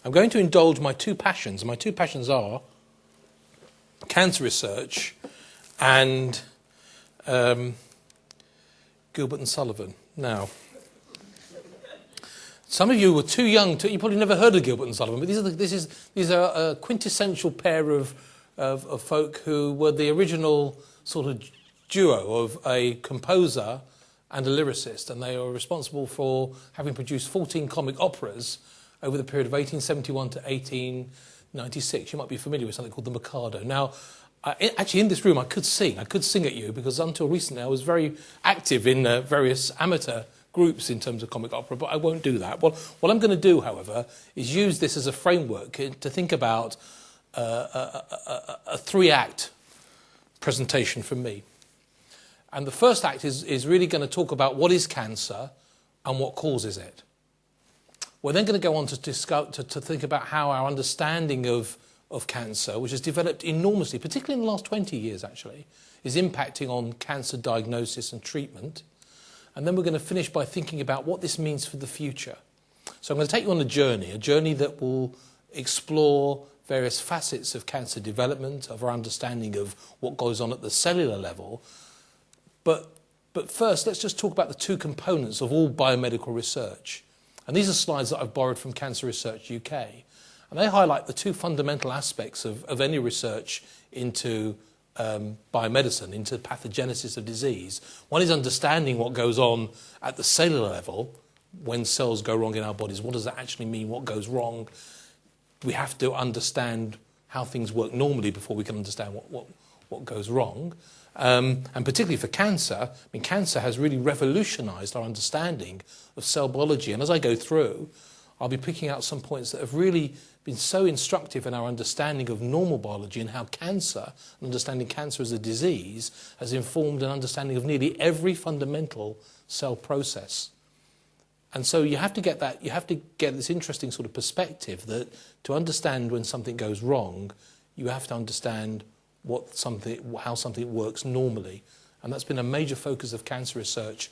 I'm going to indulge my two passions. My two passions are cancer research and Gilbert and Sullivan. Now, some of you were too young to, you probably never heard of Gilbert and Sullivan, but these are a quintessential pair of folk who were the original sort of duo of a composer and a lyricist, and they are responsible for having produced 14 comic operas over the period of 1871 to 1896. You might be familiar with something called the Mikado. Now, actually in this room I could sing at you, because until recently I was very active in various amateur groups in terms of comic opera, but I won't do that. Well, what I'm going to do, however, is use this as a framework to think about a three-act presentation from me. And the first act is really going to talk about what is cancer and what causes it. We're then going to go on to discuss, to think about how our understanding of cancer, which has developed enormously, particularly in the last 20 years actually, is impacting on cancer diagnosis and treatment. And then we're going to finish by thinking about what this means for the future. So I'm going to take you on a journey that will explore various facets of cancer development, of our understanding of what goes on at the cellular level. But first, let's just talk about the two components of all biomedical research. And these are slides that I've borrowed from Cancer Research UK. And they highlight the two fundamental aspects of any research into biomedicine, into pathogenesis of disease. One is understanding what goes on at the cellular level when cells go wrong in our bodies. What does that actually mean? What goes wrong? We have to understand how things work normally before we can understand what goes wrong. And particularly for cancer, I mean, cancer has really revolutionised our understanding of cell biology. And as I go through, I'll be picking out some points that have really been so instructive in our understanding of normal biology, and how cancer, understanding cancer as a disease, has informed an understanding of nearly every fundamental cell process. And so you have to get this interesting sort of perspective that to understand when something goes wrong, you have to understand how something works normally. And that's been a major focus of cancer research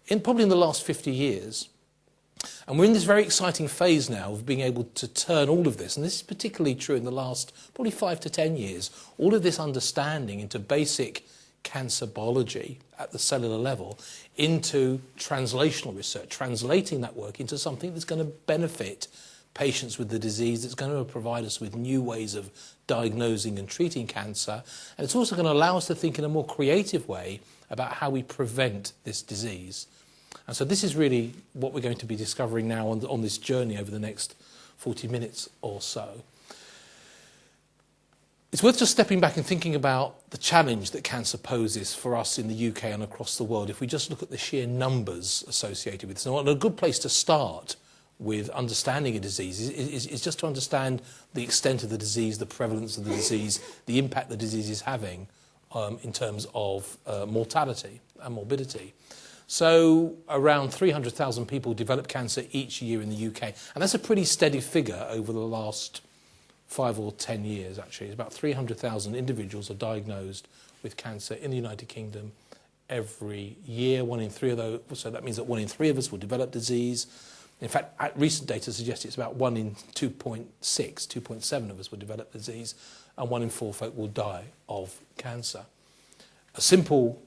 probably in the last 50 years. And we're in this very exciting phase now of being able to turn all of this, and this is particularly true in the last probably 5 to 10 years, all of this understanding into basic cancer biology at the cellular level into translational research, translating that work into something that's going to benefit patients with the disease, that's going to provide us with new ways of diagnosing and treating cancer, and it's also going to allow us to think in a more creative way about how we prevent this disease. And so this is really what we're going to be discovering now on this journey over the next 40 minutes or so. It's worth just stepping back and thinking about the challenge that cancer poses for us in the UK and across the world if we just look at the sheer numbers associated with this. And a good place to start with understanding a disease is just to understand the extent of the disease, the prevalence of the disease, the impact the disease is having in terms of mortality and morbidity. So around 300,000 people develop cancer each year in the UK, and that's a pretty steady figure over the last 5 or 10 years actually. It's about 300,000 individuals are diagnosed with cancer in the United Kingdom every year. 1 in 3 of those, so that means that 1 in 3 of us will develop disease. In fact, recent data suggests it's about 1 in 2.7 of us will develop disease, and 1 in 4 folk will die of cancer. A simple,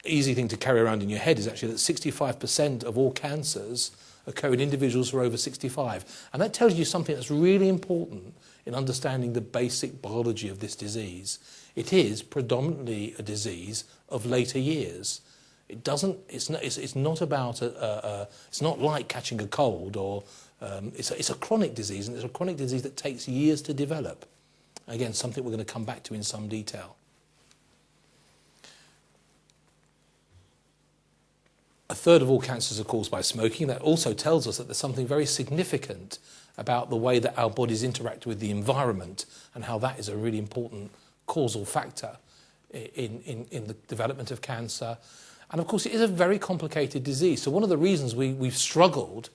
easy thing to carry around in your head is actually that 65% of all cancers occur in individuals who are over 65. And that tells you something that's really important in understanding the basic biology of this disease. It is predominantly a disease of later years. It's not about it's not like catching a cold, or it's a chronic disease, and it's a chronic disease that takes years to develop. Again, something we're going to come back to in some detail. A third of all cancers are caused by smoking. That also tells us that there's something very significant about the way that our bodies interact with the environment, and how that is a really important causal factor in the development of cancer. And of course, it is a very complicated disease. So one of the reasons we've struggled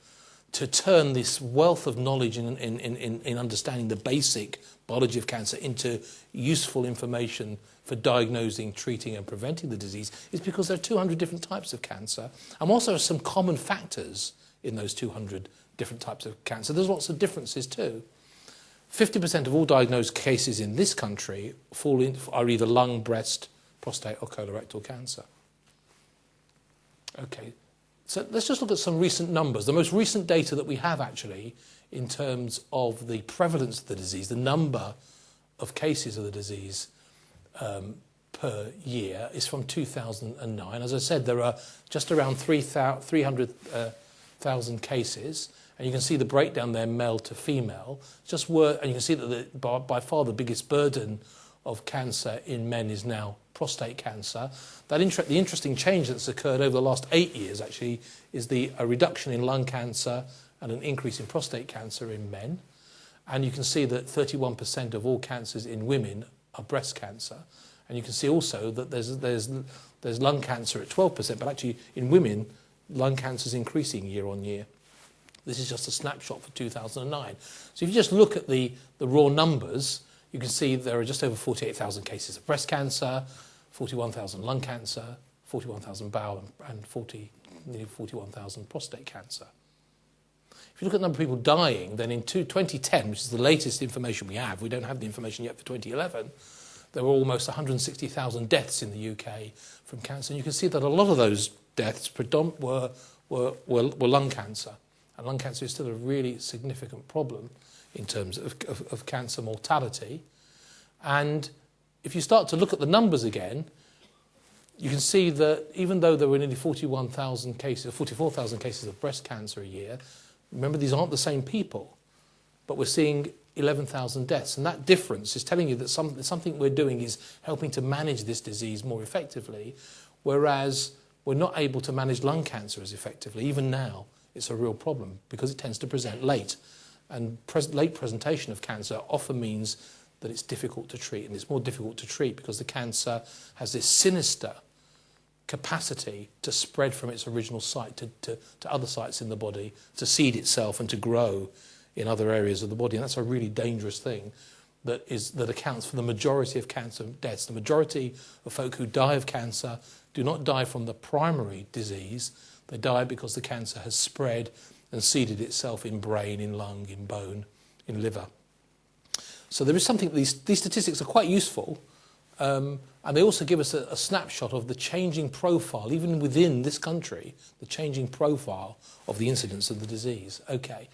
to turn this wealth of knowledge in understanding the basic biology of cancer into useful information for diagnosing, treating and preventing the disease is because there are 200 different types of cancer. And also there are some common factors in those 200 different types of cancer. There's lots of differences too. 50% of all diagnosed cases in this country are either lung, breast, prostate or colorectal cancer. Okay, so let's just look at some recent numbers. The most recent data that we have actually in terms of the prevalence of the disease, the number of cases of the disease per year is from 2009. As I said, there are just around 300,000 cases, and you can see the breakdown there, male to female. And you can see that by far the biggest burden of cancer in men is now prostate cancer. The interesting change that's occurred over the last 8 years actually is a reduction in lung cancer and an increase in prostate cancer in men. And you can see that 31% of all cancers in women are breast cancer. And you can see also that there's lung cancer at 12%, but actually in women, lung cancer is increasing year on year. This is just a snapshot for 2009. So if you just look at the raw numbers, you can see there are just over 48,000 cases of breast cancer, 41,000 lung cancer, 41,000 bowel, and nearly 41,000 prostate cancer. If you look at the number of people dying, then in 2010, which is the latest information we have the information yet for 2011, there were almost 160,000 deaths in the UK from cancer. And you can see that a lot of those deaths were lung cancer. And lung cancer is still a really significant problem in terms of cancer mortality. And if you start to look at the numbers again, you can see that even though there were nearly 44,000 cases of breast cancer a year, remember these aren't the same people, but we're seeing 11,000 deaths. And that difference is telling you that something we're doing is helping to manage this disease more effectively, whereas we're not able to manage lung cancer as effectively. Even now, it's a real problem because it tends to present late. And late presentation of cancer often means that it's difficult to treat, and it's more difficult to treat because the cancer has this sinister capacity to spread from its original site to other sites in the body, to seed itself and to grow in other areas of the body. And that's a really dangerous thing that accounts for the majority of cancer deaths. The majority of folk who die of cancer do not die from the primary disease. They die because the cancer has spread and seeded itself in brain, in lung, in bone, in liver. So there is something, these statistics are quite useful, and they also give us a snapshot of the changing profile, even within this country, the changing profile of the incidence of the disease. Okay.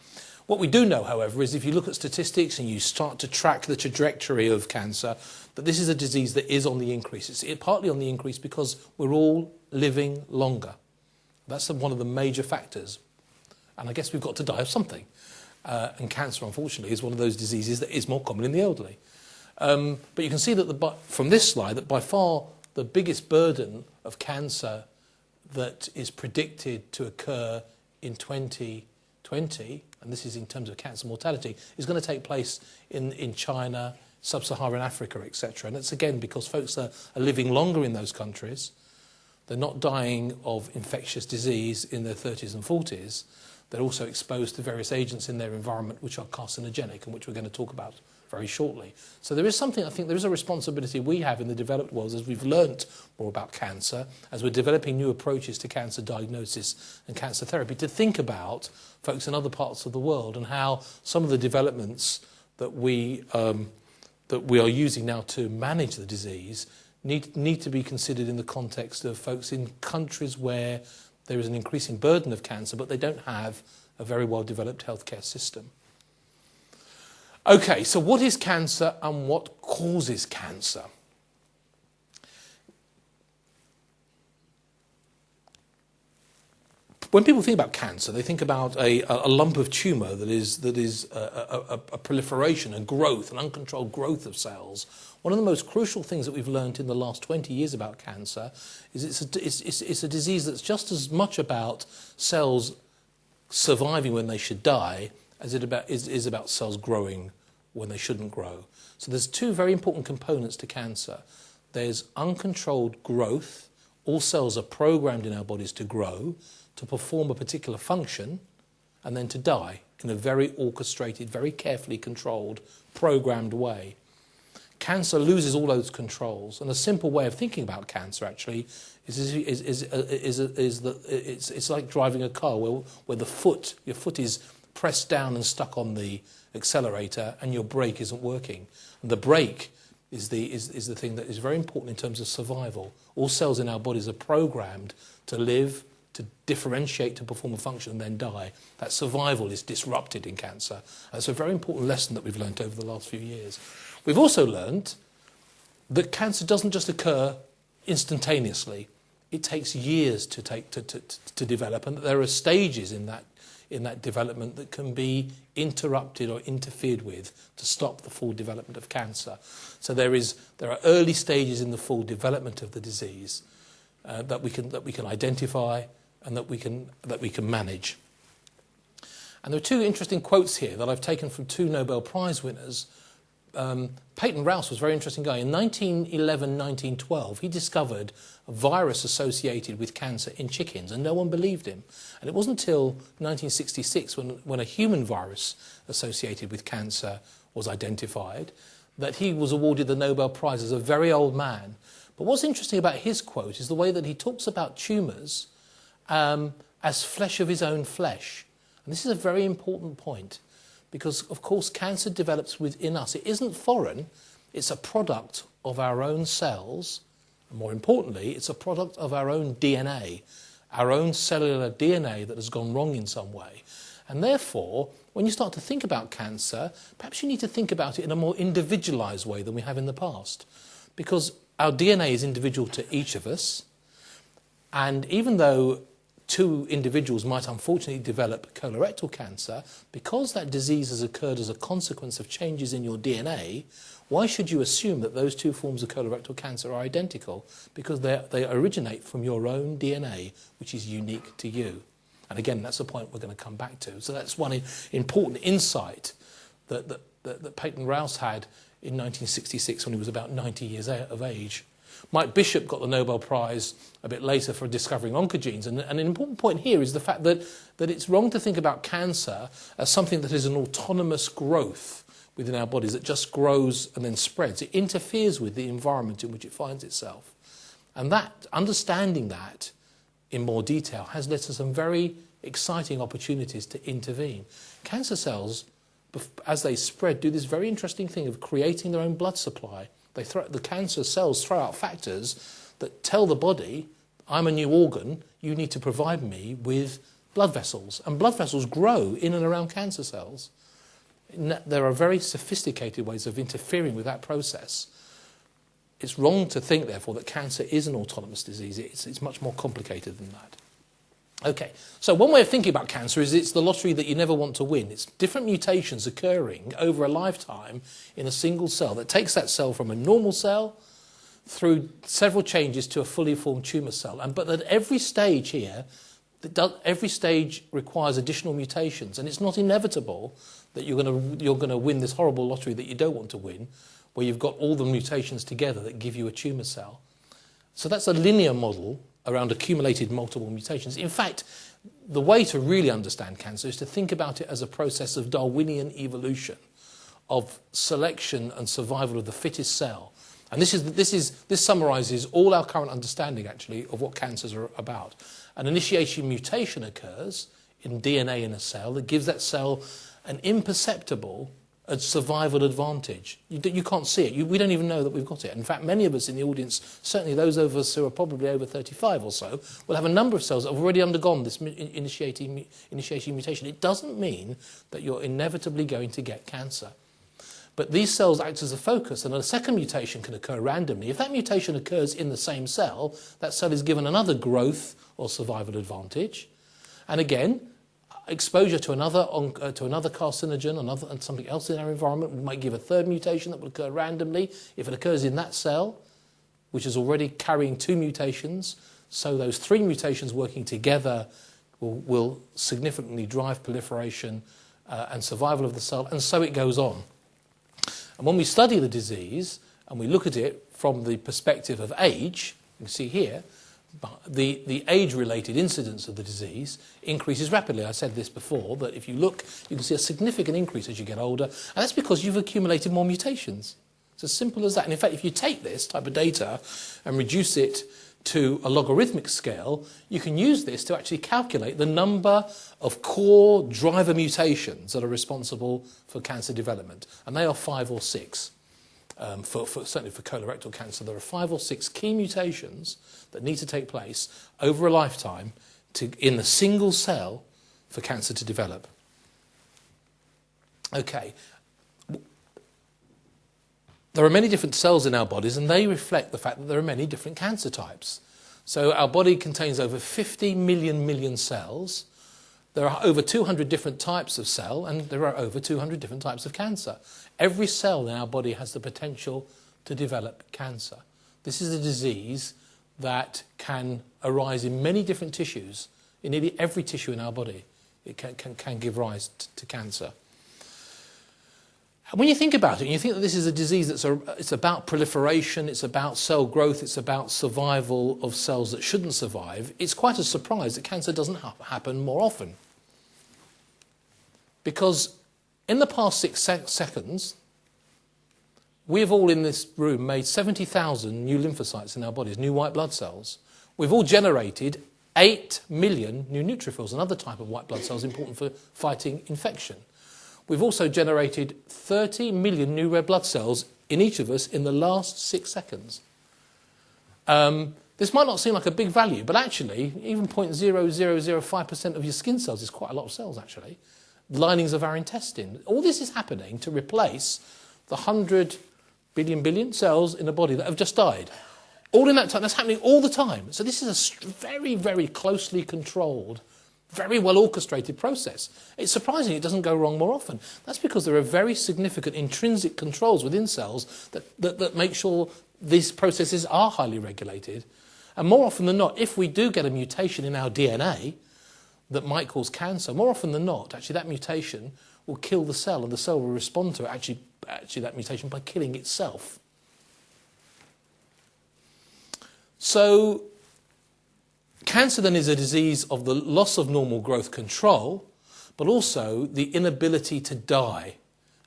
What we do know, however, is if you look at statistics and you start to track the trajectory of cancer, that this is a disease that is on the increase. It's partly on the increase because we're all living longer. That's one of the major factors. And I guess we've got to die of something. And cancer, unfortunately, is one of those diseases that is more common in the elderly. But you can see that from this slide that by far the biggest burden of cancer that is predicted to occur in 2020, and this is in terms of cancer mortality, is going to take place in China, sub-Saharan Africa, etc. And it's again because folks are living longer in those countries. They're not dying of infectious disease in their 30s and 40s. They're also exposed to various agents in their environment which are carcinogenic and which we're going to talk about very shortly. So there is something, I think there is a responsibility we have in the developed world as we've learnt more about cancer, as we're developing new approaches to cancer diagnosis and cancer therapy, to think about folks in other parts of the world and how some of the developments that we are using now to manage the disease need to be considered in the context of folks in countries where there is an increasing burden of cancer, but they don't have a very well-developed healthcare system. Okay, so what is cancer and what causes cancer? When people think about cancer, they think about a lump of tumour that is a proliferation, a growth, an uncontrolled growth of cells. One of the most crucial things that we've learned in the last 20 years about cancer is it's a disease that's just as much about cells surviving when they should die as it is about cells growing when they shouldn't grow. So there's two very important components to cancer. There's uncontrolled growth. All cells are programmed in our bodies to grow, to perform a particular function, and then to die in a very orchestrated, very carefully controlled, programmed way. Cancer loses all those controls, and a simple way of thinking about cancer actually is that it's like driving a car where your foot is pressed down and stuck on the accelerator and your brake isn't working. And the brake is the thing that is very important in terms of survival. All cells in our bodies are programmed to live, to differentiate, to perform a function and then die. That survival is disrupted in cancer. That's a very important lesson that we've learned over the last few years. We've also learned that cancer doesn't just occur instantaneously. It takes years to develop, and that there are stages in that development that can be interrupted or interfered with to stop the full development of cancer. So there are early stages in the full development of the disease that we can identify and that we can manage. And there are two interesting quotes here that I've taken from two Nobel Prize winners. Peyton Rous was a very interesting guy. In 1911, 1912, he discovered a virus associated with cancer in chickens, and no one believed him. And it wasn't until 1966, when a human virus associated with cancer was identified, that he was awarded the Nobel Prize as a very old man. But what's interesting about his quote is the way that he talks about tumours as flesh of his own flesh. And this is a very important point, because, of course, cancer develops within us. It isn't foreign. It's a product of our own cells. And more importantly, it's a product of our own DNA, our own cellular DNA that has gone wrong in some way. And therefore, when you start to think about cancer, perhaps you need to think about it in a more individualised way than we have in the past. Because our DNA is individual to each of us. And even though two individuals might unfortunately develop colorectal cancer, because that disease has occurred as a consequence of changes in your DNA, why should you assume that those two forms of colorectal cancer are identical? Because they originate from your own DNA, which is unique to you. And again, that's a point we're going to come back to. So that's one important insight that Peyton Rous had in 1966 when he was about 90 years of age. Mike Bishop got the Nobel Prize a bit later for discovering oncogenes. And an important point here is the fact that it's wrong to think about cancer as something that is an autonomous growth within our bodies that just grows and then spreads. It interferes with the environment in which it finds itself. And that, understanding that in more detail, has led to some very exciting opportunities to intervene. Cancer cells, as they spread, do this very interesting thing of creating their own blood supply. The cancer cells throw out factors that tell the body, I'm a new organ, you need to provide me with blood vessels. And blood vessels grow in and around cancer cells. There are very sophisticated ways of interfering with that process. It's wrong to think, therefore, that cancer is an autonomous disease. It's much more complicated than that. Okay, so one way of thinking about cancer is it's the lottery that you never want to win. It's different mutations occurring over a lifetime in a single cell that takes that cell from a normal cell through several changes to a fully formed tumour cell. But at every stage here, every stage requires additional mutations, and it's not inevitable that you're going to win this horrible lottery that you don't want to win, where you've got all the mutations together that give you a tumour cell. So that's a linear model around accumulated multiple mutations. In fact, the way to really understand cancer is to think about it as a process of Darwinian evolution, of selection and survival of the fittest cell. And this summarises all our current understanding, actually, of what cancers are about. An initiation mutation occurs in DNA in a cell that gives that cell an imperceptible survival advantage. You can't see it. We don't even know that we've got it. In fact, many of us in the audience, certainly those of us who are probably over 35 or so, will have a number of cells that have already undergone this initiating mutation. It doesn't mean that you're inevitably going to get cancer. But these cells act as a focus, and a second mutation can occur randomly. If that mutation occurs in the same cell, that cell is given another growth or survival advantage. And again, exposure to another carcinogen, and something else in our environment might give a third mutation that will occur randomly. If it occurs in that cell, which is already carrying two mutations, so those three mutations working together will significantly drive proliferation and survival of the cell, and so it goes on. And when we study the disease and we look at it from the perspective of age, you can see here, the age-related incidence of the disease increases rapidly. I said this before, that if you look, you can see a significant increase as you get older, and that's because you've accumulated more mutations. It's as simple as that. And in fact, if you take this type of data and reduce it to a logarithmic scale, you can use this to actually calculate the number of core driver mutations that are responsible for cancer development. And they are 5 or 6. Certainly for colorectal cancer, there are 5 or 6 key mutations that need to take place over a lifetime in a single cell for cancer to develop. Okay. There are many different cells in our bodies, and they reflect the fact that there are many different cancer types. So our body contains over 50 million cells. There are over 200 different types of cell, and there are over 200 different types of cancer. Every cell in our body has the potential to develop cancer. This is a disease that can arise in many different tissues. In nearly every tissue in our body, it can give rise to cancer. And when you think about it, and you think that this is a disease it's about proliferation, it's about cell growth, it's about survival of cells that shouldn't survive, it's quite a surprise that cancer doesn't happen more often. Because in the past 6 seconds, we have all in this room made 70,000 new lymphocytes in our bodies, new white blood cells. We've all generated 8 million new neutrophils, another type of white blood cells important for fighting infection. We've also generated 30 million new red blood cells in each of us in the last 6 seconds. This might not seem like a big value, but actually, even 0.0005% of your skin cells is quite a lot of cells, actually. Linings of our intestine. All this is happening to replace the 100 billion cells in the body that have just died. All in that time, that's happening all the time. So this is a very, very closely controlled, very well orchestrated process. It's surprising it doesn't go wrong more often. That's because there are very significant intrinsic controls within cells that make sure these processes are highly regulated. And more often than not, if we do get a mutation in our DNA that might cause cancer, more often than not, actually that mutation will kill the cell, and the cell will respond to it, actually that mutation, by killing itself. So cancer then is a disease of the loss of normal growth control, but also the inability to die.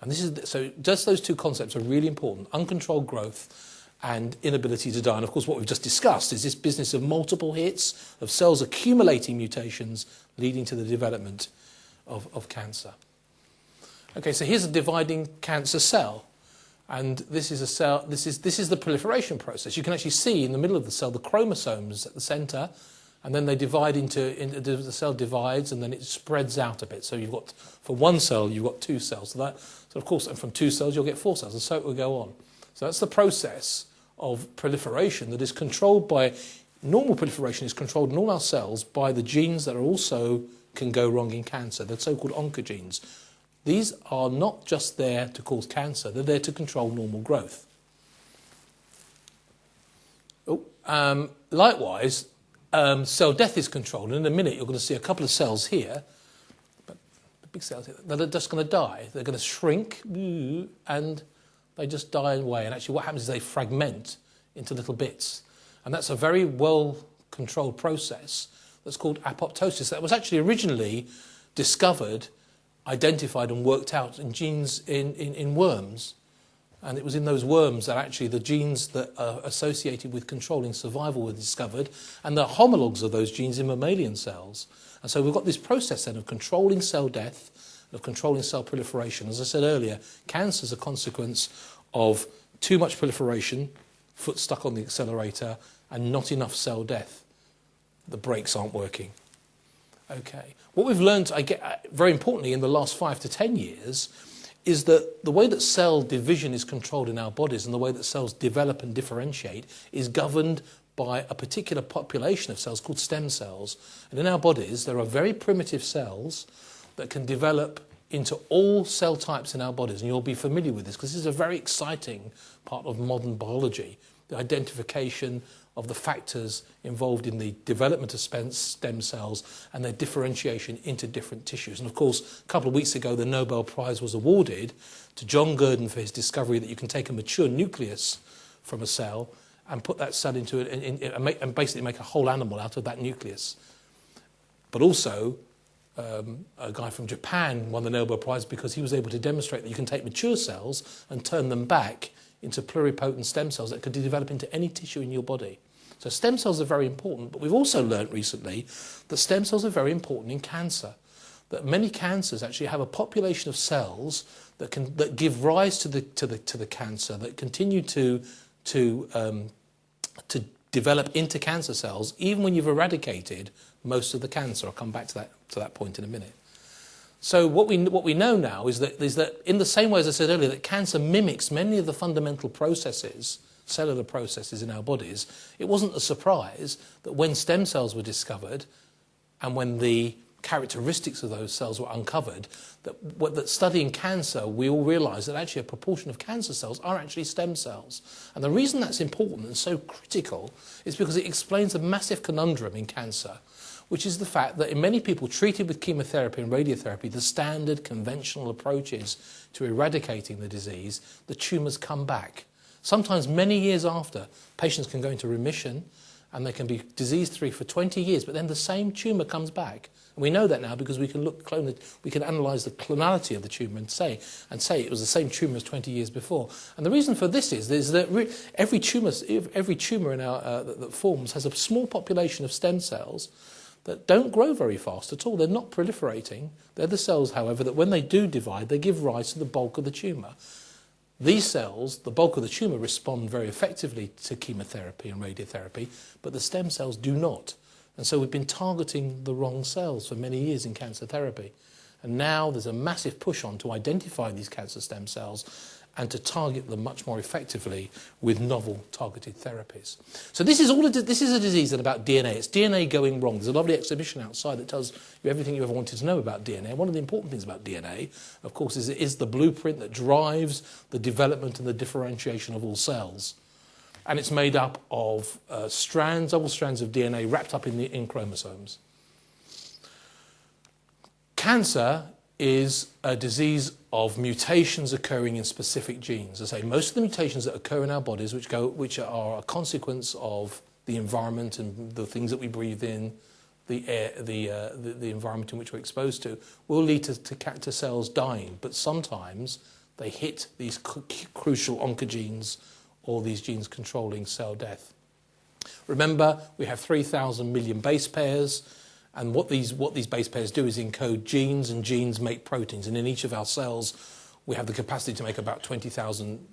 And so just those two concepts are really important: uncontrolled growth and inability to die. And of course, what we've just discussed is this business of multiple hits, of cells accumulating mutations, leading to the development of cancer. Okay, so here's a dividing cancer cell. And this is a cell. This is the proliferation process. You can actually see in the middle of the cell the chromosomes at the centre, and then they divide the cell divides, and then it spreads out a bit. So you've got, for one cell, you've got 2 cells. So of course, and from 2 cells you'll get 4 cells, and so it will go on. So that's the process of proliferation that is controlled by, normal proliferation is controlled in all our cells by the genes that are also can go wrong in cancer, the so-called oncogenes. These are not just there to cause cancer, they're there to control normal growth. Likewise, cell death is controlled, and in a minute you're going to see a couple of cells here, but the big cells here, that are just going to die. They're going to shrink, and they just die away. And actually what happens is they fragment into little bits. And that's a very well-controlled process that's called apoptosis. That was actually originally discovered, identified and worked out in genes in worms. And it was in those worms that actually the genes that are associated with controlling survival were discovered, and the homologs of those genes in mammalian cells. And so we've got this process then of controlling cell death, of controlling cell proliferation. As I said earlier, cancer is a consequence of too much proliferation, foot stuck on the accelerator, and not enough cell death. The brakes aren't working. Okay. What we've learned, very importantly, in the last 5 to 10 years, is that the way that cell division is controlled in our bodies and the way that cells develop and differentiate is governed by a particular population of cells called stem cells. And in our bodies, there are very primitive cells that can develop into all cell types in our bodies. And you'll be familiar with this because this is a very exciting part of modern biology, the identification of the factors involved in the development of stem cells and their differentiation into different tissues. And of course, a couple of weeks ago, the Nobel Prize was awarded to John Gurdon for his discovery that you can take a mature nucleus from a cell and put that cell into it and basically make a whole animal out of that nucleus. But also, a guy from Japan won the Nobel Prize because he was able to demonstrate that you can take mature cells and turn them back into pluripotent stem cells that could develop into any tissue in your body. So stem cells are very important, but we've also learnt recently that stem cells are very important in cancer. That many cancers actually have a population of cells that give rise to the cancer, that continue to develop into cancer cells, even when you've eradicated most of the cancer. I'll come back to that point in a minute. So what we know now is that in the same way as I said earlier, that cancer mimics many of the fundamental processes, cellular processes in our bodies. It wasn't a surprise that when stem cells were discovered and when the characteristics of those cells were uncovered, that studying cancer, we all realised that actually a proportion of cancer cells are actually stem cells. And the reason that's important and so critical is because it explains a massive conundrum in cancer, which is the fact that in many people treated with chemotherapy and radiotherapy, the standard conventional approaches to eradicating the disease, the tumours come back. Sometimes many years after, patients can go into remission and they can be disease-free for 20 years, but then the same tumour comes back. And we know that now because we can analyse the clonality of the tumour and say it was the same tumour as 20 years before. And the reason for this is that every tumour in our that forms has a small population of stem cells that don't grow very fast at all. They're not proliferating. They're the cells, however, that when they do divide, they give rise to the bulk of the tumour. These cells, the bulk of the tumour, respond very effectively to chemotherapy and radiotherapy, but the stem cells do not. And so we've been targeting the wrong cells for many years in cancer therapy. And now there's a massive push on to identify these cancer stem cells and to target them much more effectively with novel targeted therapies. So this is a disease that's about DNA. It's DNA going wrong. There's a lovely exhibition outside that tells you everything you ever wanted to know about DNA. One of the important things about DNA, of course, is it is the blueprint that drives the development and the differentiation of all cells. And it's made up of double strands of DNA wrapped up in chromosomes. Cancer is a disease of mutations occurring in specific genes. As I say, most of the mutations that occur in our bodies, which are a consequence of the environment and the things that we breathe in, the air, the environment in which we're exposed to, will lead to cells dying. But sometimes they hit these crucial oncogenes or these genes controlling cell death. Remember, we have 3,000 million base pairs, and what these base pairs do is encode genes, and genes make proteins. And in each of our cells, we have the capacity to make about 20,000.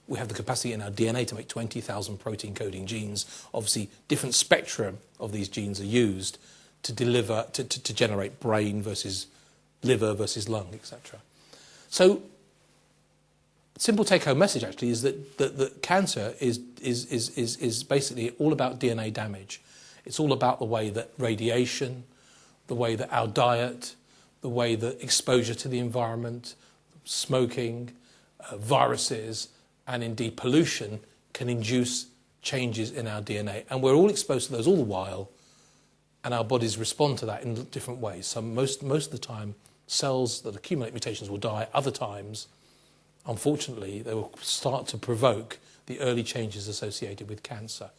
We have the capacity in our DNA to make 20,000 protein-coding genes. Obviously, different spectrum of these genes are used to deliver to generate brain versus liver versus lung, etc. So, simple take-home message actually is that cancer is basically all about DNA damage. It's all about the way that radiation, the way that our diet, the way that exposure to the environment, smoking, viruses, and indeed pollution can induce changes in our DNA. And we're all exposed to those all the while, and our bodies respond to that in different ways. So most of the time, cells that accumulate mutations will die. Other times, unfortunately, they will start to provoke the early changes associated with cancer.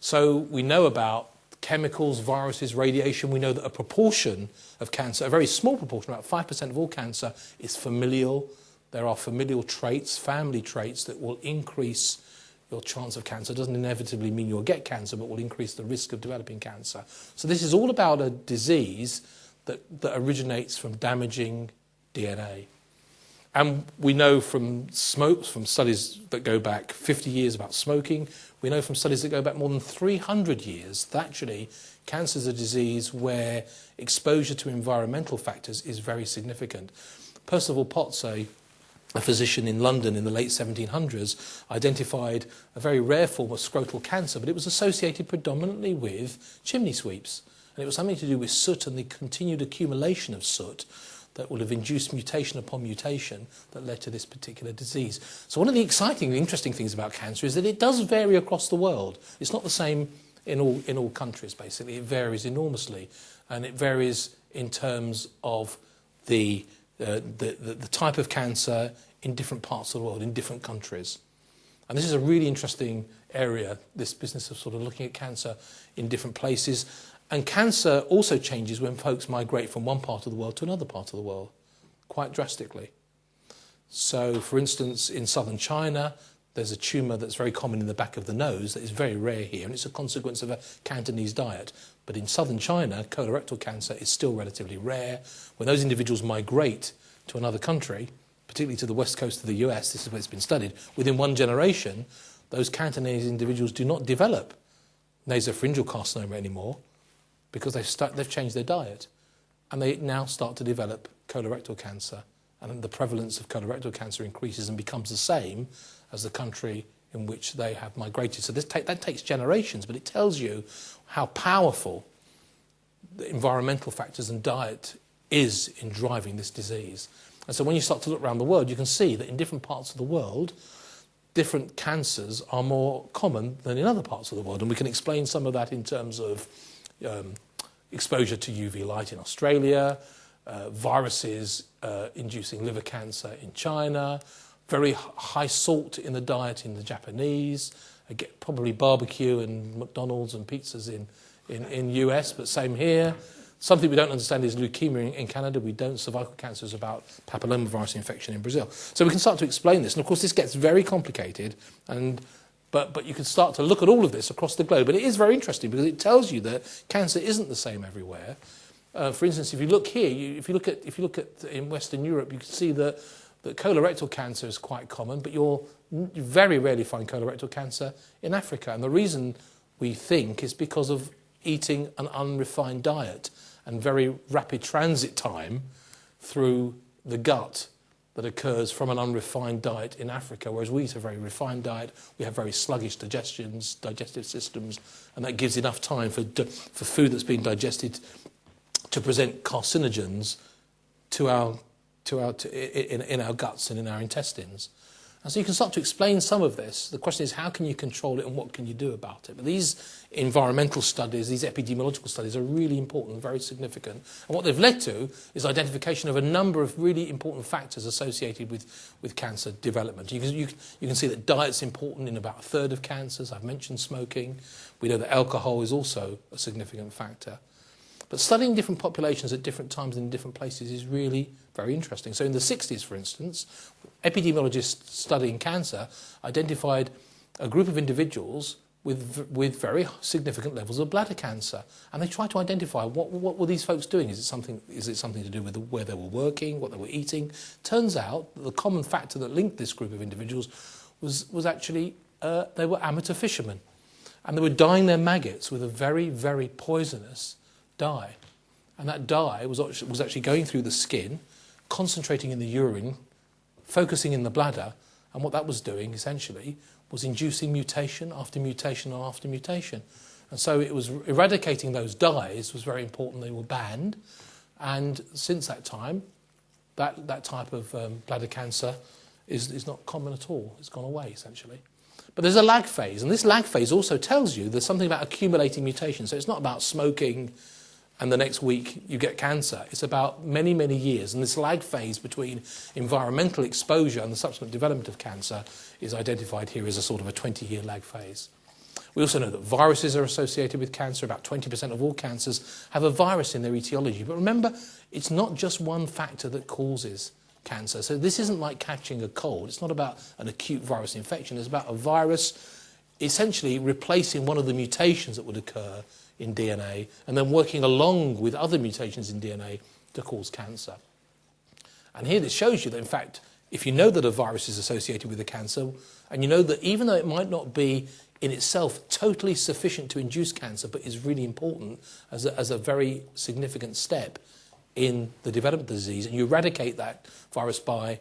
So we know about chemicals, viruses, radiation. We know that a proportion of cancer, a very small proportion, about 5% of all cancer, is familial. There are familial traits, family traits that will increase your chance of cancer. It doesn't inevitably mean you'll get cancer, but will increase the risk of developing cancer. So this is all about a disease that originates from damaging DNA. And we know from studies that go back 50 years about smoking, we know from studies that go back more than 300 years that actually cancer is a disease where exposure to environmental factors is very significant. Percival Potts, a physician in London in the late 1700s, identified a very rare form of scrotal cancer, but it was associated predominantly with chimney sweeps. And it was something to do with soot and the continued accumulation of soot that will have induced mutation upon mutation that led to this particular disease. So one of the exciting and interesting things about cancer is that it does vary across the world. It's not the same in all countries, basically. It varies enormously. And it varies in terms of the type of cancer in different parts of the world, in different countries. And this is a really interesting area, this business of sort of looking at cancer in different places. And cancer also changes when folks migrate from one part of the world to another part of the world, quite drastically. So, for instance, in southern China, there's a tumour that's very common in the back of the nose that is very rare here, and it's a consequence of a Cantonese diet. But in southern China, colorectal cancer is still relatively rare. When those individuals migrate to another country, particularly to the west coast of the US, this is where it's been studied, within 1 generation, those Cantonese individuals do not develop nasopharyngeal carcinoma anymore because they've changed their diet. And they now start to develop colorectal cancer. And the prevalence of colorectal cancer increases and becomes the same as the country in which they have migrated. So that takes generations, but it tells you how powerful the environmental factors and diet is in driving this disease. And so when you start to look around the world, you can see that in different parts of the world, different cancers are more common than in other parts of the world. And we can explain some of that in terms of exposure to UV light in Australia, viruses inducing liver cancer in China, very high salt in the diet in the Japanese, probably barbecue and McDonald's and pizzas in US, but same here. Something we don't understand is leukemia in Canada. We don't. Cervical cancer is about papillomavirus infection in Brazil. So we can start to explain this. And of course, this gets very complicated. But you can start to look at all of this across the globe. And it is very interesting because it tells you that cancer isn't the same everywhere. For instance, if you look here, if you look at in Western Europe, you can see that colorectal cancer is quite common, but you very rarely find colorectal cancer in Africa. And the reason we think is because of eating an unrefined diet and very rapid transit time through the gut that occurs from an unrefined diet in Africa, whereas we eat a very refined diet. We have very sluggish digestive systems, and that gives enough time for food that's being digested to present carcinogens in our guts and in our intestines. And so you can start to explain some of this. The question is, how can you control it and what can you do about it? But these environmental studies, these epidemiological studies are really important, very significant. And what they've led to is identification of a number of really important factors associated with cancer development. You can see that diet's important in about a third of cancers. I've mentioned smoking. We know that alcohol is also a significant factor. But studying different populations at different times and in different places is really very interesting. So in the 60s, for instance, epidemiologists studying cancer identified a group of individuals with very significant levels of bladder cancer. And they tried to identify what were these folks doing? Is it something to do with where they were working, what they were eating? Turns out that the common factor that linked this group of individuals was actually they were amateur fishermen. And they were dyeing their maggots with a very, very poisonous dye. And that dye was actually going through the skin, concentrating in the urine, focusing in the bladder, and what that was doing essentially was inducing mutation after mutation after mutation. And so it was eradicating those dyes was very important. They were banned, and since that time that type of bladder cancer is not common at all. It's gone away essentially. But there's a lag phase, and this lag phase also tells you there's something about accumulating mutations. So it's not about smoking and the next week you get cancer. It's about many, many years. And this lag phase between environmental exposure and the subsequent development of cancer is identified here as a sort of a 20-year lag phase. We also know that viruses are associated with cancer. About 20% of all cancers have a virus in their etiology. But remember, it's not just one factor that causes cancer. So this isn't like catching a cold. It's not about an acute virus infection. It's about a virus essentially replacing one of the mutations that would occur in DNA and then working along with other mutations in DNA to cause cancer. And here this shows you that, in fact, if you know that a virus is associated with a cancer, and you know that even though it might not be in itself totally sufficient to induce cancer, but is really important as a very significant step in the development of the disease, and you eradicate that virus by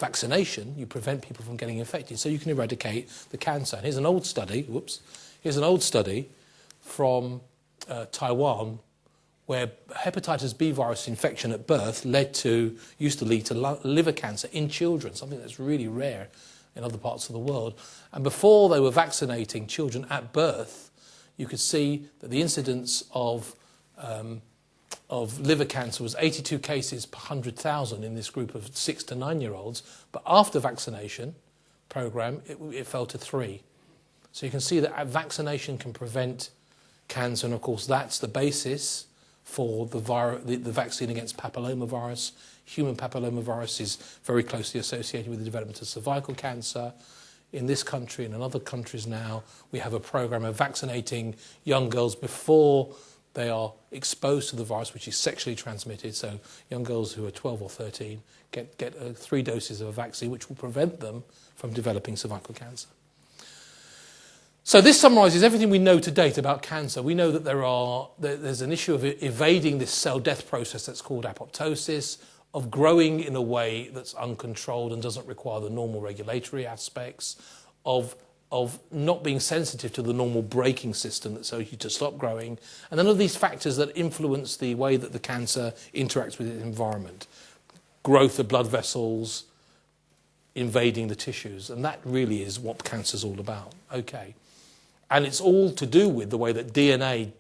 vaccination, you prevent people from getting infected, so you can eradicate the cancer. And here's an old study, from Taiwan, where hepatitis B virus infection at birth used to lead to liver cancer in children, something that's really rare in other parts of the world. And before they were vaccinating children at birth, you could see that the incidence of liver cancer was 82 cases per 100,000 in this group of 6 to 9-year-olds. But after vaccination program, it fell to 3. So you can see that vaccination can prevent cancer, and of course that's the basis for the vaccine against papillomavirus. Human papillomavirus is very closely associated with the development of cervical cancer. in this country and in other countries now, we have a program of vaccinating young girls before they are exposed to the virus, which is sexually transmitted. So young girls who are 12 or 13 get 3 doses of a vaccine which will prevent them from developing cervical cancer. So this summarises everything we know to date about cancer. We know that there's an issue of evading this cell death process that's called apoptosis, of growing in a way that's uncontrolled and doesn't require the normal regulatory aspects, of not being sensitive to the normal braking system that tells you to stop growing, and then all these factors that influence the way that the cancer interacts with its environment. Growth of blood vessels, invading the tissues, and that really is what cancer's all about. Okay. And it's all to do with the way that DNA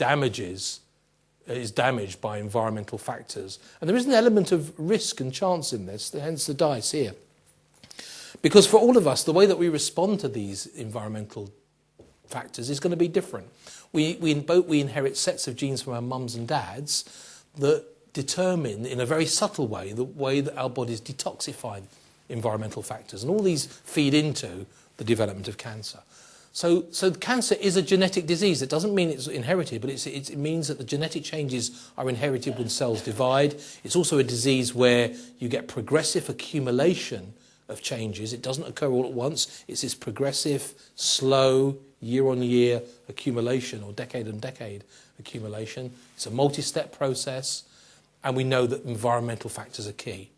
is damaged by environmental factors. And there is an element of risk and chance in this, hence the dice here. Because for all of us, the way that we respond to these environmental factors is going to be different. We inherit sets of genes from our mums and dads that determine, in a very subtle way, the way that our bodies detoxify environmental factors. And all these feed into the development of cancer. So cancer is a genetic disease. It doesn't mean it's inherited, but it means that the genetic changes are inherited when cells divide. It's also a disease where you get progressive accumulation of changes. It doesn't occur all at once. It's this progressive, slow, year-on-year accumulation or decade-on-decade accumulation. It's a multi-step process, and we know that environmental factors are key.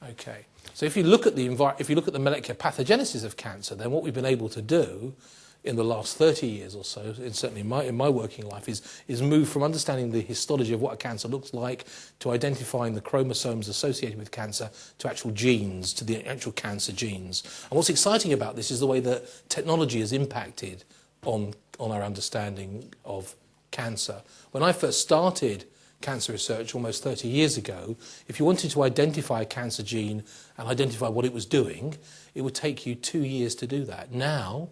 Okay. So if you look at the molecular pathogenesis of cancer, then what we've been able to do in the last 30 years or so, and certainly in my working life, is move from understanding the histology of what a cancer looks like to identifying the chromosomes associated with cancer to actual genes, to the actual cancer genes. And what's exciting about this is the way that technology has impacted on our understanding of cancer. When I first started cancer research almost 30 years ago, if you wanted to identify a cancer gene and identify what it was doing, it would take you 2 years to do that. Now,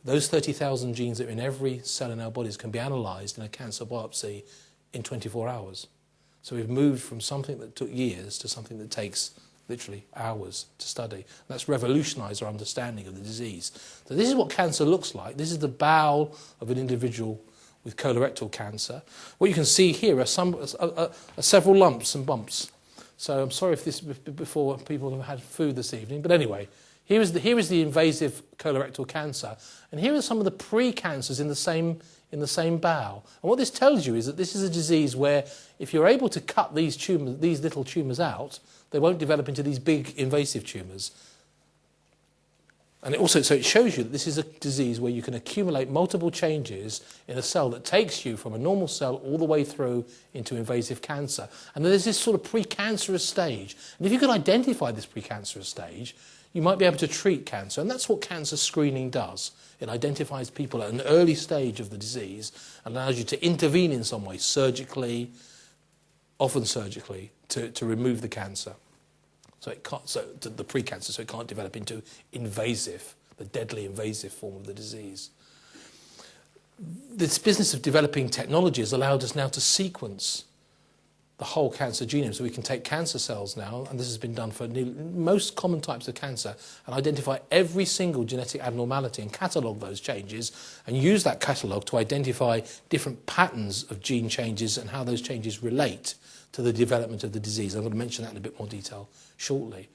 those 30,000 genes that are in every cell in our bodies can be analysed in a cancer biopsy in 24 hours. So we've moved from something that took years to something that takes literally hours to study. And that's revolutionised our understanding of the disease. So this is what cancer looks like. This is the bowel of an individual with colorectal cancer. What you can see here are several lumps and bumps. So I'm sorry if this before people have had food this evening, but anyway, here is the invasive colorectal cancer, and here are some of the pre-cancers in the same bowel. And what this tells you is that this is a disease where if you're able to cut these little tumours out, they won't develop into these big invasive tumours. And it shows you that this is a disease where you can accumulate multiple changes in a cell that takes you from a normal cell all the way through into invasive cancer. And there's this sort of precancerous stage. And if you can identify this precancerous stage, you might be able to treat cancer. And that's what cancer screening does. It identifies people at an early stage of the disease and allows you to intervene in some way, surgically, often surgically, to remove the cancer. The precancer, so it can't develop into invasive, the deadly invasive form of the disease. This business of developing technology has allowed us now to sequence the whole cancer genome. So we can take cancer cells now, and this has been done for most common types of cancer, and identify every single genetic abnormality and catalogue those changes, and use that catalogue to identify different patterns of gene changes and how those changes relate to the development of the disease. I'm going to mention that in a bit more detail shortly.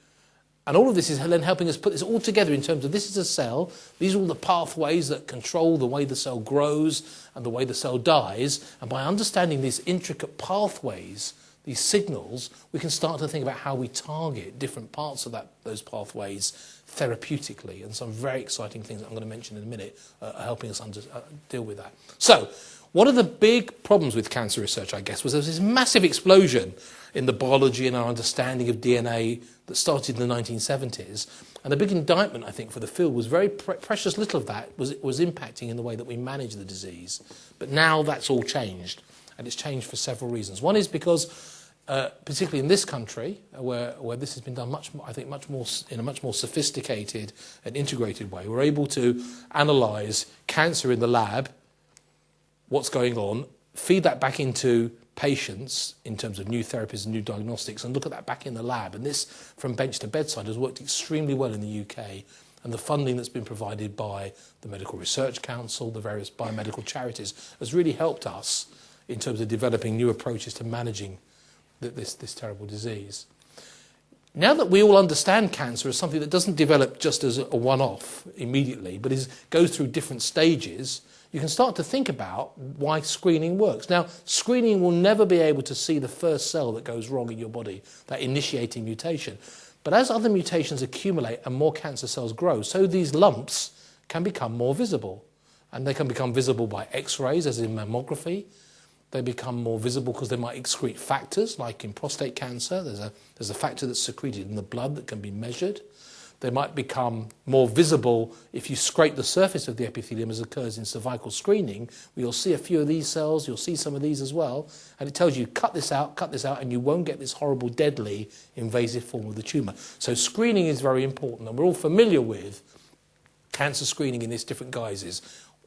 And all of this is then helping us put this all together in terms of this is a cell, these are all the pathways that control the way the cell grows and the way the cell dies, and by understanding these intricate pathways, these signals, we can start to think about how we target different parts of those pathways therapeutically, and some very exciting things that I'm going to mention in a minute are helping us deal with that. So, one of the big problems with cancer research, I guess, was there was this massive explosion in the biology and our understanding of DNA that started in the 1970s. And the big indictment, I think, for the field was very precious little of that was impacting in the way that we manage the disease. But now that's all changed, and it's changed for several reasons. One is because, particularly in this country, where this has been done in a much more sophisticated and integrated way, we're able to analyse cancer in the lab, what's going on, feed that back into patients in terms of new therapies and new diagnostics, and look at that back in the lab. And this, from bench to bedside, has worked extremely well in the UK and the funding that's been provided by the Medical Research Council, the various biomedical charities, has really helped us in terms of developing new approaches to managing this terrible disease. Now that we all understand cancer as something that doesn't develop just as a one-off immediately, but goes through different stages, you can start to think about why screening works. Now, screening will never be able to see the first cell that goes wrong in your body, that initiating mutation. But as other mutations accumulate and more cancer cells grow, so these lumps can become more visible. And they can become visible by X-rays, as in mammography. They become more visible because they might excrete factors, like in prostate cancer. There's a factor that's secreted in the blood that can be measured. They might become more visible if you scrape the surface of the epithelium, as occurs in cervical screening, where you'll see a few of these cells, you'll see some of these as well, and it tells you cut this out, and you won't get this horrible, deadly, invasive form of the tumour. So screening is very important, and we're all familiar with cancer screening in its different guises.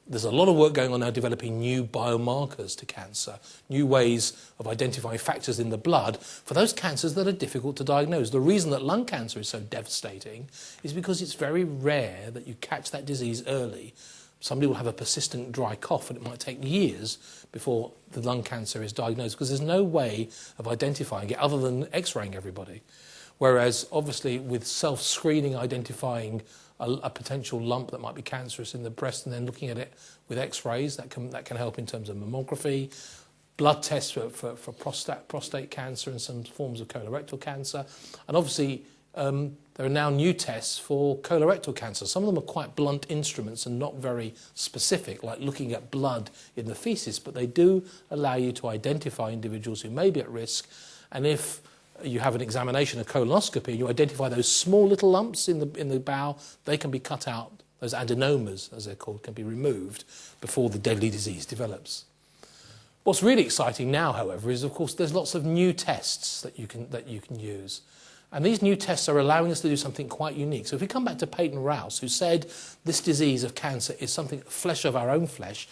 There's a lot of work going on now developing new biomarkers to cancer, new ways of identifying factors in the blood for those cancers that are difficult to diagnose. The reason that lung cancer is so devastating is because it's very rare that you catch that disease early. Somebody will have a persistent dry cough and it might take years before the lung cancer is diagnosed because there's no way of identifying it other than X-raying everybody. Whereas obviously with self-screening, identifying a potential lump that might be cancerous in the breast and then looking at it with X-rays, that can help in terms of mammography, blood tests for prostate cancer and some forms of colorectal cancer. And obviously there are now new tests for colorectal cancer. Some of them are quite blunt instruments and not very specific, like looking at blood in the feces, but they do allow you to identify individuals who may be at risk. And if you have an examination, a colonoscopy, and you identify those small little lumps in the bowel, they can be cut out. Those adenomas, as they're called, can be removed before the deadly disease develops. What's really exciting now, however, is, of course, there's lots of new tests that you can use. And these new tests are allowing us to do something quite unique. So if we come back to Peyton Rouse, who said this disease of cancer is something flesh of our own flesh,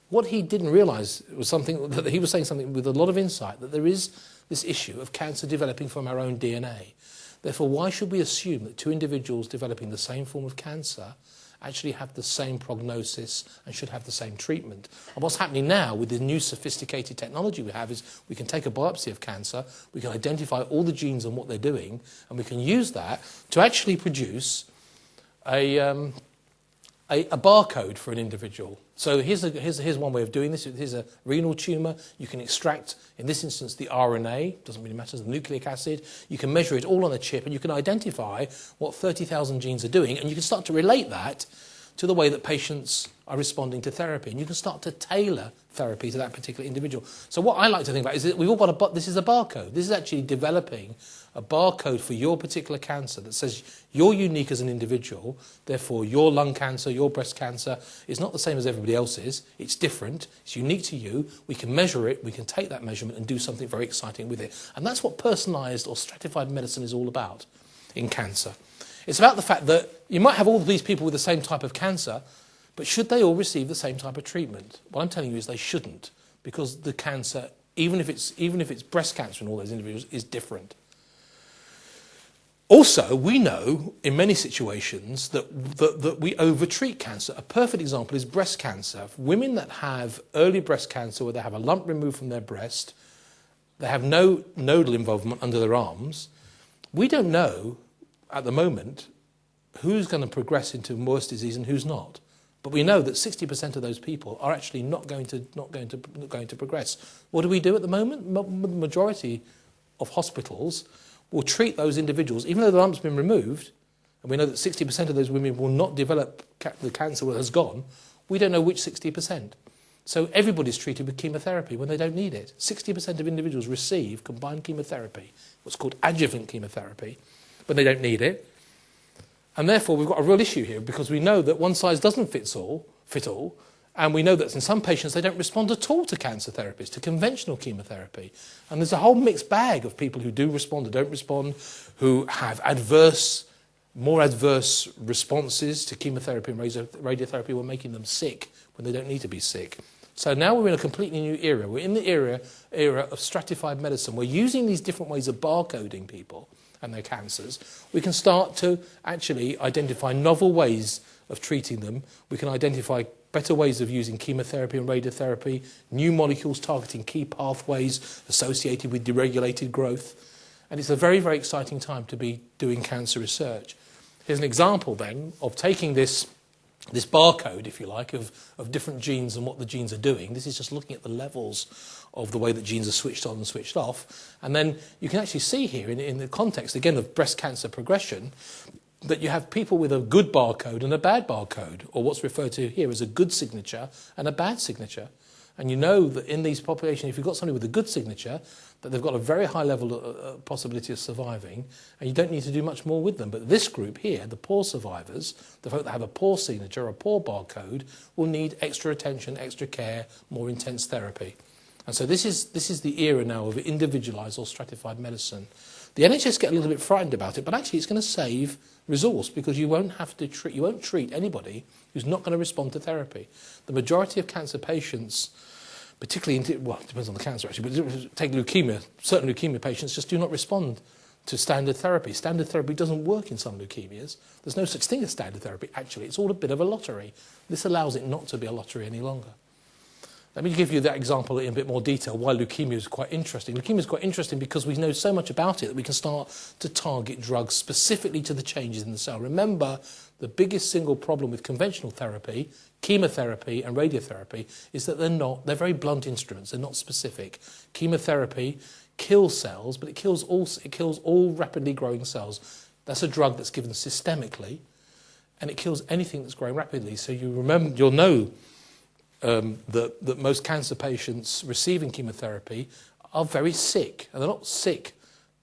what he didn't realise was something that he was saying something with a lot of insight, that there is this issue of cancer developing from our own DNA. Therefore, why should we assume that two individuals developing the same form of cancer actually have the same prognosis and should have the same treatment? And what's happening now with the new sophisticated technology we have is we can take a biopsy of cancer, we can identify all the genes and what they're doing, and we can use that to actually produce a barcode for an individual. So here's one way of doing this. Here's a renal tumour. You can extract, in this instance, the RNA, doesn't really matter, the nucleic acid. You can measure it all on a chip and you can identify what 30,000 genes are doing, and you can start to relate that to the way that patients are responding to therapy. And you can start to tailor therapy to that particular individual. So what I like to think about is that we've all got this is a barcode. This is actually developing a barcode for your particular cancer that says you're unique as an individual, therefore your lung cancer, your breast cancer is not the same as everybody else's, it's different, it's unique to you, we can measure it, we can take that measurement and do something very exciting with it. And that's what personalised or stratified medicine is all about in cancer. It's about the fact that you might have all these people with the same type of cancer, but should they all receive the same type of treatment? What I'm telling you is they shouldn't, because the cancer, even if it's breast cancer in all those individuals, is different. Also, we know in many situations that we overtreat cancer. A perfect example is breast cancer. Women that have early breast cancer where they have a lump removed from their breast, they have no nodal involvement under their arms, we don't know at the moment who's going to progress into worse disease and who's not. But we know that 60% of those people are actually not going to progress. What do we do at the moment? The majority of hospitals will treat those individuals, even though the lump's been removed, and we know that 60% of those women will not develop the cancer that has gone, we don't know which 60%. So everybody's treated with chemotherapy when they don't need it. 60% of individuals receive combined chemotherapy, what's called adjuvant chemotherapy, when they don't need it. And therefore we've got a real issue here because we know that one size doesn't fit all, and we know that in some patients they don't respond at all to cancer therapies, to conventional chemotherapy. And there's a whole mixed bag of people who do respond or don't respond, who have more adverse responses to chemotherapy and radiotherapy. We're making them sick when they don't need to be sick. So now we're in a completely new era. We're in the era of stratified medicine. We're using these different ways of barcoding people and their cancers, we can start to actually identify novel ways of treating them. We can identify better ways of using chemotherapy and radiotherapy, new molecules targeting key pathways associated with deregulated growth. And it's a very, very exciting time to be doing cancer research. Here's an example then of taking this barcode, if you like, of different genes and what the genes are doing. This is just looking at the levels of the way that genes are switched on and switched off. And then you can actually see here in the context, again, of breast cancer progression, that you have people with a good barcode and a bad barcode, or what's referred to here as a good signature and a bad signature. And you know that in these populations, if you've got somebody with a good signature, that they've got a very high level of possibility of surviving, and you don't need to do much more with them. But this group here, the poor survivors, the folk that have a poor signature, a poor barcode, will need extra attention, extra care, more intense therapy. And so this is the era now of individualised or stratified medicine. The NHS get a little bit frightened about it, but actually it's going to save resource, because you won't treat anybody who's not going to respond to therapy. The majority of cancer patients, particularly, it depends on the cancer actually, but take leukemia, certain leukemia patients just do not respond to standard therapy. Standard therapy doesn't work in some leukemias. There's no such thing as standard therapy, actually. It's all a bit of a lottery. This allows it not to be a lottery any longer. Let me give you that example in a bit more detail, why leukemia is quite interesting. Leukemia is quite interesting because we know so much about it that we can start to target drugs specifically to the changes in the cell. Remember, the biggest single problem with conventional therapy, chemotherapy and radiotherapy, is that they're very blunt instruments, they're not specific. Chemotherapy kills cells, but it kills all rapidly growing cells. That's a drug that's given systemically, and it kills anything that's growing rapidly. So you'll know that most cancer patients receiving chemotherapy are very sick. And they're not sick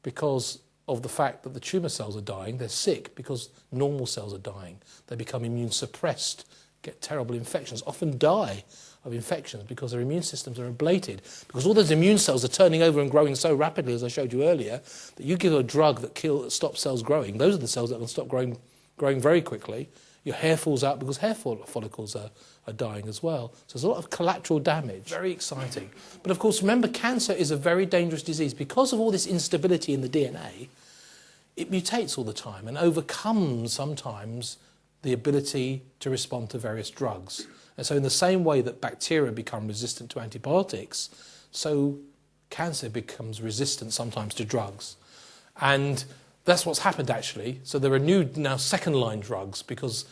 because of the fact that the tumour cells are dying. They're sick because normal cells are dying. They become immune suppressed, get terrible infections, often die of infections because their immune systems are ablated. Because all those immune cells are turning over and growing so rapidly, as I showed you earlier, that you give a drug that stops cells growing. Those are the cells that can stop growing very quickly. Your hair falls out because hair follicles are dying as well. So there's a lot of collateral damage. Very exciting. But of course, remember, cancer is a very dangerous disease. Because of all this instability in the DNA, it mutates all the time and overcomes sometimes the ability to respond to various drugs. And so in the same way that bacteria become resistant to antibiotics, so cancer becomes resistant sometimes to drugs. And that's what's happened, actually. So there are new now second-line drugs because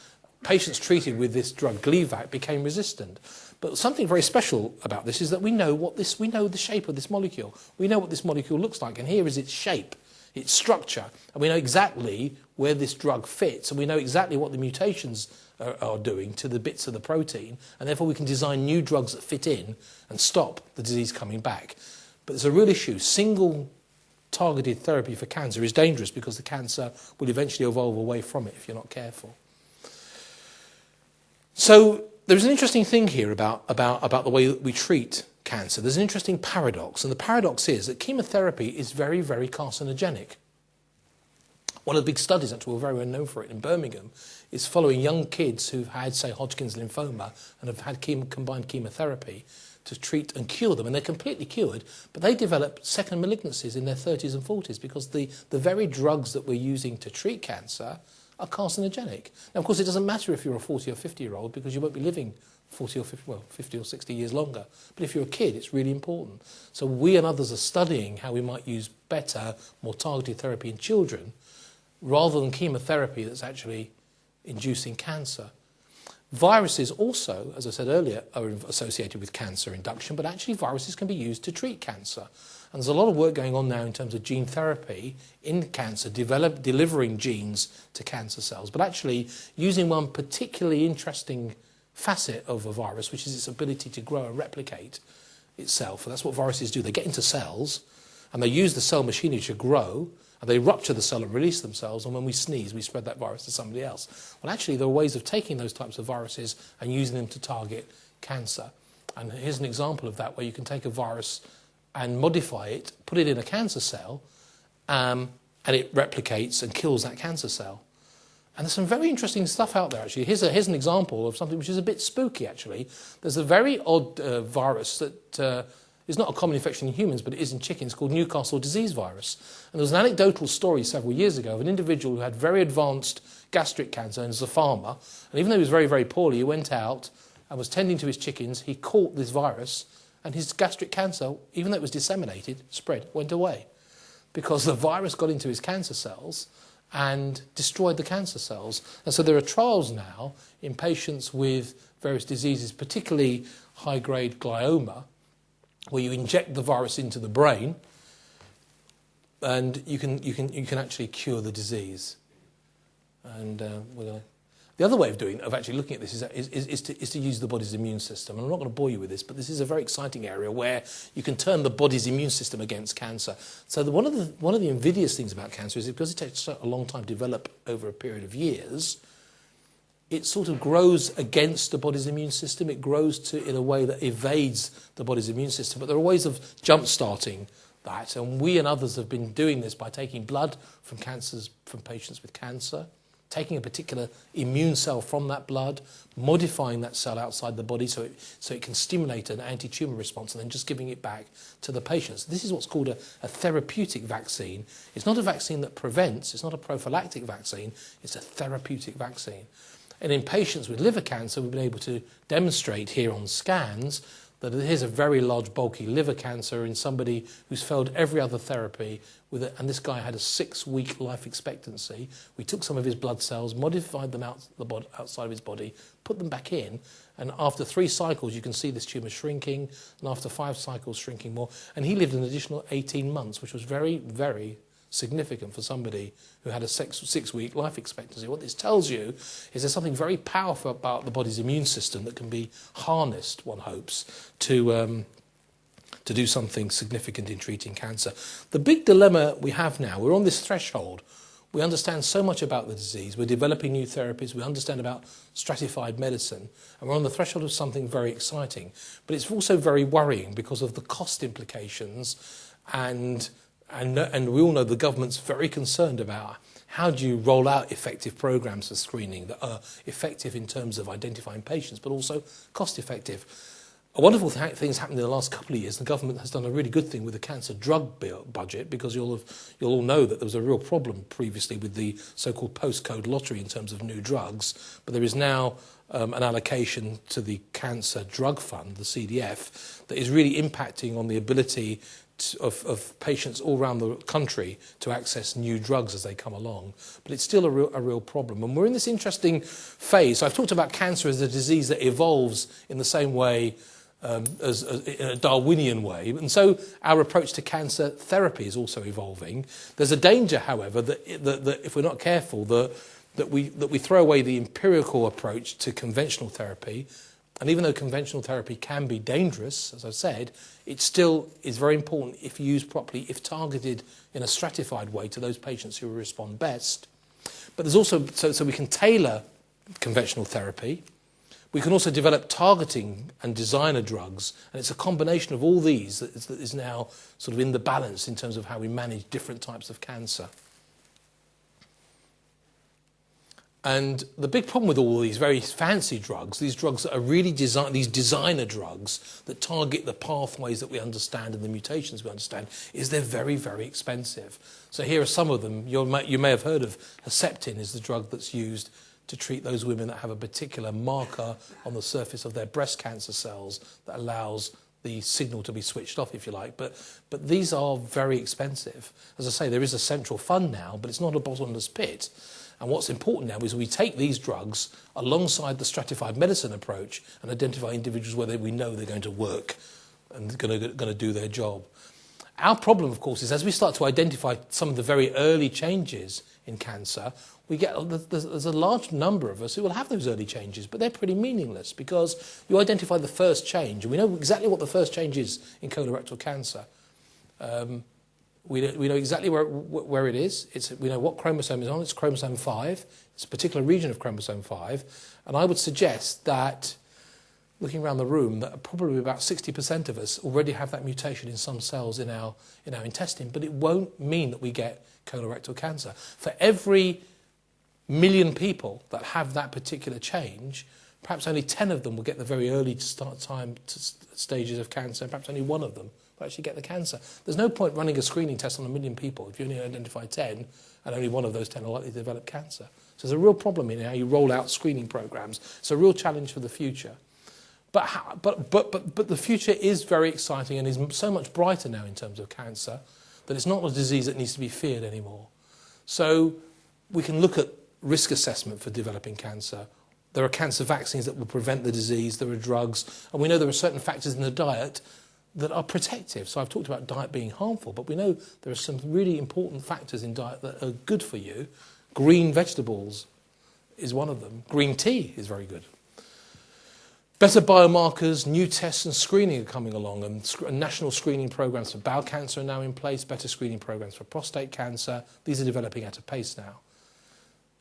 patients treated with this drug, Gleevec, became resistant. But something very special about this is that we know the shape of this molecule. We know what this molecule looks like, and here is its shape, its structure, and we know exactly where this drug fits, and we know exactly what the mutations are doing to the bits of the protein, and therefore we can design new drugs that fit in and stop the disease coming back. But there's a real issue. Single targeted therapy for cancer is dangerous because the cancer will eventually evolve away from it if you're not careful. So there's an interesting thing here about the way that we treat cancer. There's an interesting paradox, and the paradox is that chemotherapy is very, very carcinogenic. One of the big studies, actually, we're very well known for it in Birmingham, is following young kids who've had, say, Hodgkin's lymphoma and have had combined chemotherapy to treat and cure them, and they're completely cured, but they develop second malignancies in their 30s and 40s because the very drugs that we're using to treat cancer are carcinogenic. Now, of course, it doesn't matter if you're a 40 or 50-year-old because you won't be living 50 or 60 years longer. But if you're a kid, it's really important. So we and others are studying how we might use better, more targeted therapy in children rather than chemotherapy that's actually inducing cancer. Viruses also, as I said earlier, are associated with cancer induction, but actually viruses can be used to treat cancer. And there's a lot of work going on now in terms of gene therapy in cancer, delivering genes to cancer cells, but actually using one particularly interesting facet of a virus, which is its ability to grow and replicate itself. And that's what viruses do. They get into cells, and they use the cell machinery to grow, and they rupture the cell and release themselves, and when we sneeze, we spread that virus to somebody else. Well, actually, there are ways of taking those types of viruses and using them to target cancer. And here's an example of that, where you can take a virus and modify it, put it in a cancer cell, and it replicates and kills that cancer cell. And there's some very interesting stuff out there, actually. Here's an example of something which is a bit spooky, actually. There's a very odd virus that is not a common infection in humans, but it is in chickens, called Newcastle disease virus. And there was an anecdotal story several years ago of an individual who had very advanced gastric cancer and was a farmer. And even though he was very, very poorly, he went out and was tending to his chickens. He caught this virus, and his gastric cancer, even though it was disseminated, spread, went away. Because the virus got into his cancer cells and destroyed the cancer cells. And so there are trials now in patients with various diseases, particularly high-grade glioma, where you inject the virus into the brain and you can actually cure the disease. And the other way of actually looking at this is to use the body's immune system. And I'm not going to bore you with this, but this is a very exciting area where you can turn the body's immune system against cancer. So one of the invidious things about cancer is because it takes a long time to develop over a period of years, it sort of grows against the body's immune system. It grows in a way that evades the body's immune system. But there are ways of jump-starting that. And we and others have been doing this by taking blood from patients with cancer, taking a particular immune cell from that blood, modifying that cell outside the body so it can stimulate an anti-tumour response, and then just giving it back to the patients. This is what's called a therapeutic vaccine. It's not a vaccine that prevents. It's not a prophylactic vaccine. It's a therapeutic vaccine. And in patients with liver cancer, we've been able to demonstrate here on scans that here's a very large, bulky liver cancer in somebody who's failed every other therapy, and this guy had a 6-week life expectancy. We took some of his blood cells, modified them outside of his body, put them back in, and after 3 cycles, you can see this tumour shrinking, and after 5 cycles, shrinking more. And he lived an additional 18 months, which was very, very significant for somebody who had a 6-week life expectancy. What this tells you is there's something very powerful about the body's immune system that can be harnessed, one hopes, to do something significant in treating cancer. The big dilemma we have now, we're on this threshold. We understand so much about the disease. We're developing new therapies. We understand about stratified medicine. And we're on the threshold of something very exciting. But it's also very worrying because of the cost implications, and we all know the government's very concerned about how do you roll out effective programs for screening that are effective in terms of identifying patients, but also cost effective. A wonderful thing's happened in the last couple of years. The government has done a really good thing with the cancer drug budget, because you'll all know that there was a real problem previously with the so-called postcode lottery in terms of new drugs. But there is now an allocation to the Cancer Drug Fund, the CDF, that is really impacting on the ability of patients all around the country to access new drugs as they come along. But it's still a real problem. And we're in this interesting phase. So I've talked about cancer as a disease that evolves in the same way as in a Darwinian way. And so our approach to cancer therapy is also evolving. There's a danger, however, that if we're not careful, that we throw away the empirical approach to conventional therapy. And even though conventional therapy can be dangerous, as I've said, it still is very important if used properly, if targeted in a stratified way to those patients who respond best. But there's also, so we can tailor conventional therapy. We can also develop targeting and designer drugs. And it's a combination of all these that is now sort of in the balance in terms of how we manage different types of cancer. And the big problem with all these very fancy drugs, these drugs that are really these designer drugs that target the pathways that we understand and the mutations we understand, is they're very, very expensive. So here are some of them. You may have heard of Herceptin, is the drug that's used to treat those women that have a particular marker on the surface of their breast cancer cells that allows the signal to be switched off, if you like. But these are very expensive. As I say, there is a central fund now, but it's not a bottomless pit. And what's important now is we take these drugs alongside the stratified medicine approach and identify individuals where we know they're going to work and going to do their job. Our problem, of course, is as we start to identify some of the very early changes in cancer, there's a large number of us who will have those early changes, but they're pretty meaningless because you identify the first change, and we know exactly what the first change is in colorectal cancer. We know exactly where it is. We know what chromosome is on. It's chromosome 5. It's a particular region of chromosome 5. And I would suggest that, looking around the room, that probably about 60% of us already have that mutation in some cells in our intestine. But it won't mean that we get colorectal cancer. For every 1 million people that have that particular change, perhaps only 10 of them will get the very early stages of cancer, and perhaps only 1 of them will actually get the cancer. There's no point running a screening test on 1 million people if you only identify 10 and only 1 of those 10 are likely to develop cancer. So there's a real problem in how you roll out screening programs. It's a real challenge for the future. But the future is very exciting and is so much brighter now in terms of cancer that it's not a disease that needs to be feared anymore. So we can look at risk assessment for developing cancer. There are cancer vaccines that will prevent the disease. There are drugs. And we know there are certain factors in the diet that are protective. So I've talked about diet being harmful, but we know there are some really important factors in diet that are good for you. Green vegetables is one of them. Green tea is very good. Better biomarkers, new tests and screening are coming along, and national screening programs for bowel cancer are now in place, better screening programs for prostate cancer. These are developing at a pace now.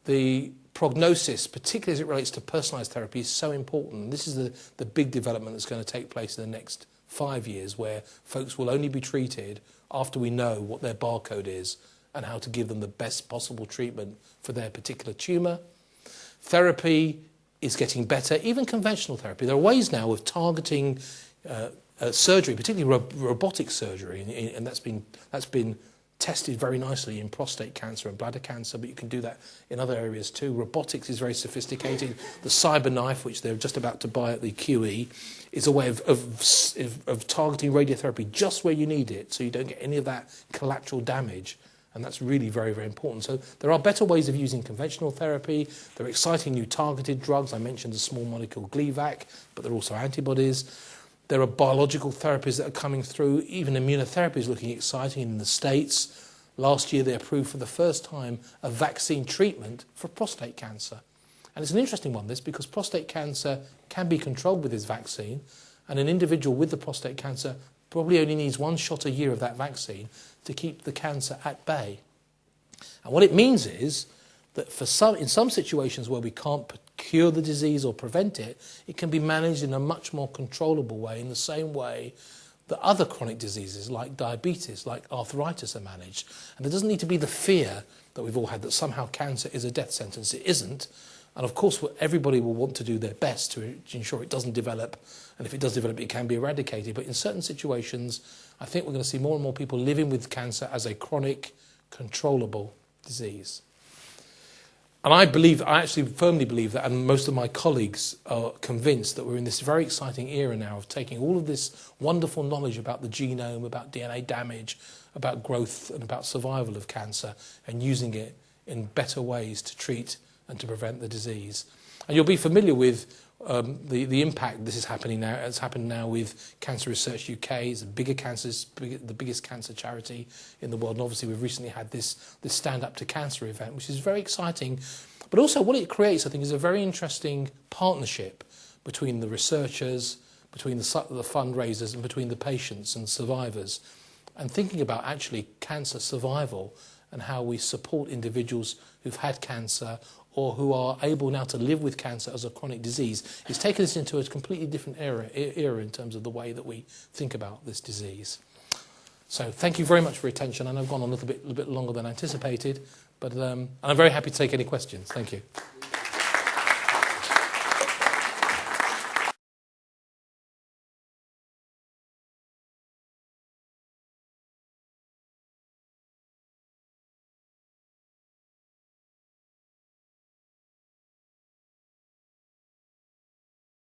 The prognosis, particularly as it relates to personalised therapy, is so important. This is the big development that's going to take place in the next 5 years, where folks will only be treated after we know what their barcode is and how to give them the best possible treatment for their particular tumour. Therapy is getting better, even conventional therapy. There are ways now of targeting surgery, particularly robotic surgery, and that's been tested very nicely in prostate cancer and bladder cancer, but you can do that in other areas too. Robotics is very sophisticated. The cyber knife, which they're just about to buy at the QE, is a way of targeting radiotherapy just where you need it, so you don't get any of that collateral damage. And that's really very, very important. So there are better ways of using conventional therapy. There are exciting new targeted drugs. I mentioned the small molecule Gleevec, but there are also antibodies. There are biological therapies that are coming through. Even immunotherapy is looking exciting in the States. Last year they approved for the first time a vaccine treatment for prostate cancer. And it's an interesting one, this, because prostate cancer can be controlled with this vaccine, and an individual with the prostate cancer probably only needs 1 shot a year of that vaccine to keep the cancer at bay. And what it means is that in some situations where we can't cure the disease or prevent it, it can be managed in a much more controllable way, in the same way that other chronic diseases like diabetes, like arthritis, are managed. And there doesn't need to be the fear that we've all had that somehow cancer is a death sentence. It isn't. And of course, everybody will want to do their best to ensure it doesn't develop. And if it does develop, it can be eradicated. But in certain situations, I think we're going to see more and more people living with cancer as a chronic, controllable disease. And I actually firmly believe that, and most of my colleagues are convinced that we're in this very exciting era now of taking all of this wonderful knowledge about the genome, about DNA damage, about growth and about survival of cancer, and using it in better ways to treat and to prevent the disease. And you'll be familiar with the impact this is happening now. It's happened now with Cancer Research UK. It's the biggest cancer charity in the world. And obviously we've recently had this Stand Up to Cancer event, which is very exciting. But also what it creates, I think, is a very interesting partnership between the researchers, between the fundraisers, and between the patients and survivors. And thinking about actually cancer survival and how we support individuals who've had cancer or who are able now to live with cancer as a chronic disease. It's taken us into a completely different era in terms of the way that we think about this disease. So thank you very much for your attention. I know I've gone on a little bit longer than anticipated, but I'm very happy to take any questions. Thank you.